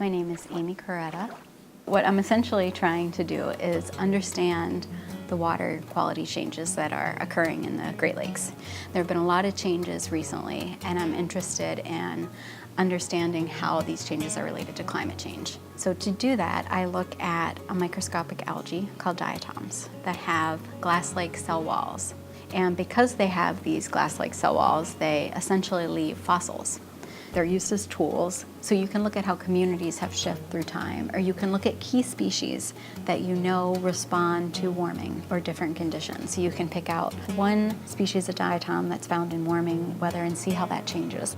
My name is Amy Kireta. What I'm essentially trying to do is understand the water quality changes that are occurring in the Great Lakes. There have been a lot of changes recently, and I'm interested in understanding how these changes are related to climate change. So to do that, I look at a microscopic algae called diatoms that have glass-like cell walls. And because they have these glass-like cell walls, they essentially leave fossils. They're used as tools, so you can look at how communities have shifted through time, or you can look at key species that you know respond to warming or different conditions. So you can pick out one species of diatom that's found in warming weather and see how that changes.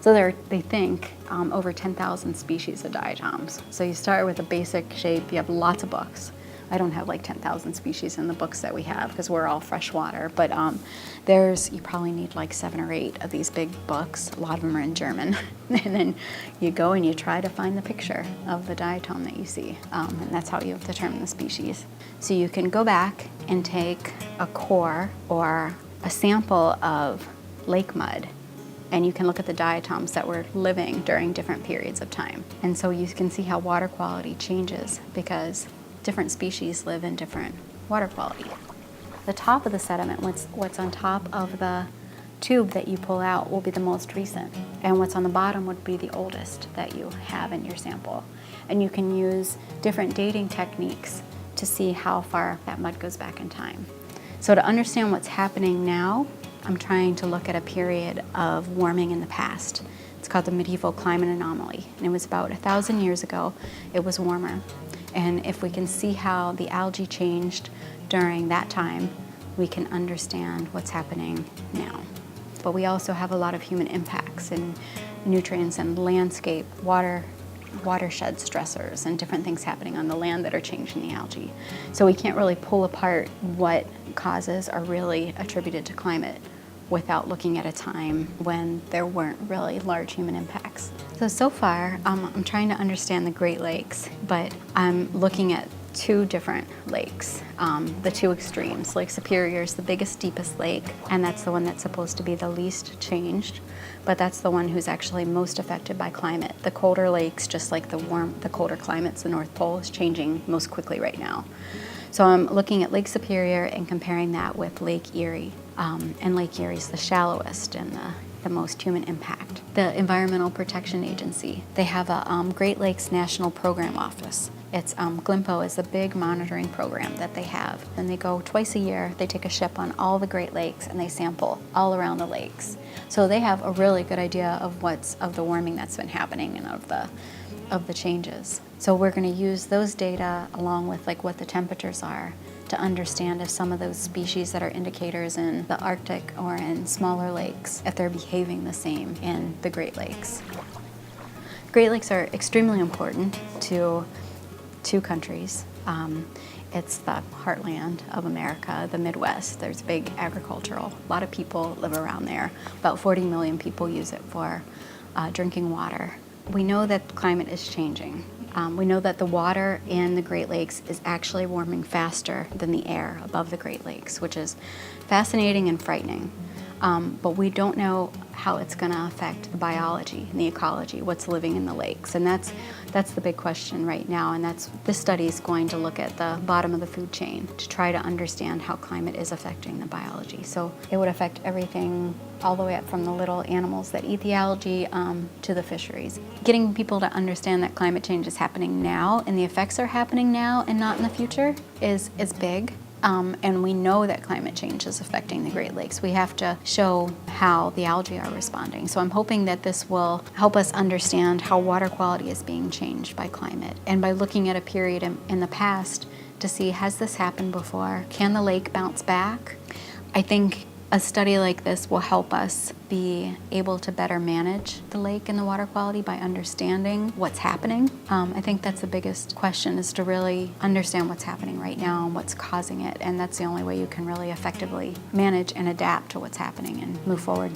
So they think over 10,000 species of diatoms. So you start with a basic shape, you have lots of books. I don't have like 10,000 species in the books that we have because we're all freshwater, but you probably need like 7 or 8 of these big books. A lot of them are in German. And then you go and you try to find the picture of the diatom that you see, and that's how you determine the species. So you can go back and take a core or a sample of lake mud, and you can look at the diatoms that were living during different periods of time. And so you can see how water quality changes because different species live in different water quality. The top of the sediment, what's on top of the tube that you pull out, will be the most recent, and what's on the bottom would be the oldest that you have in your sample. And you can use different dating techniques to see how far that mud goes back in time. So to understand what's happening now, I'm trying to look at a period of warming in the past. It's called the medieval climate anomaly, and it was about 1,000 years ago. It was warmer. And if we can see how the algae changed during that time, we can understand what's happening now. But we also have a lot of human impacts and nutrients and landscape, watershed stressors and different things happening on the land that are changing the algae. So we can't really pull apart what causes are really attributed to climate without looking at a time when there weren't really large human impacts. So far, I'm trying to understand the Great Lakes, but I'm looking at 2 different lakes, the 2 extremes. Lake Superior is the biggest, deepest lake, and that's the one that's supposed to be the least changed, but that's the one who's actually most affected by climate. The colder lakes, just like the colder climates, the North Pole is changing most quickly right now. So I'm looking at Lake Superior and comparing that with Lake Erie. And Lake Erie is the shallowest and the most human impact. The Environmental Protection Agency, they have a Great Lakes National Program Office. It's GLMPO is the big monitoring program that they have. And they go twice a year, they take a ship on all the Great Lakes and they sample all around the lakes. So they have a really good idea of the warming that's been happening and of the changes. So we're going to use those data along with like what the temperatures are to understand if some of those species that are indicators in the Arctic or in smaller lakes, if they're behaving the same in the Great Lakes. Great Lakes are extremely important to 2 countries. It's the heartland of America, the Midwest. There's big agricultural. A lot of people live around there. About 40 million people use it for drinking water. We know that climate is changing. We know that the water in the Great Lakes is actually warming faster than the air above the Great Lakes, which is fascinating and frightening. But we don't know how it's going to affect the biology and the ecology, what's living in the lakes. And that's the big question right now. And this study is going to look at the bottom of the food chain to try to understand how climate is affecting the biology. So it would affect everything all the way up from the little animals that eat the algae to the fisheries. Getting people to understand that climate change is happening now and the effects are happening now and not in the future is big. And we know that climate change is affecting the Great Lakes. We have to show how the algae are responding. So I'm hoping that this will help us understand how water quality is being changed by climate. And by looking at a period in the past to see, has this happened before? Can the lake bounce back? I think a study like this will help us be able to better manage the lake and the water quality by understanding what's happening. I think that's the biggest question, is to really understand what's happening right now and what's causing it, and that's the only way you can really effectively manage and adapt to what's happening and move forward.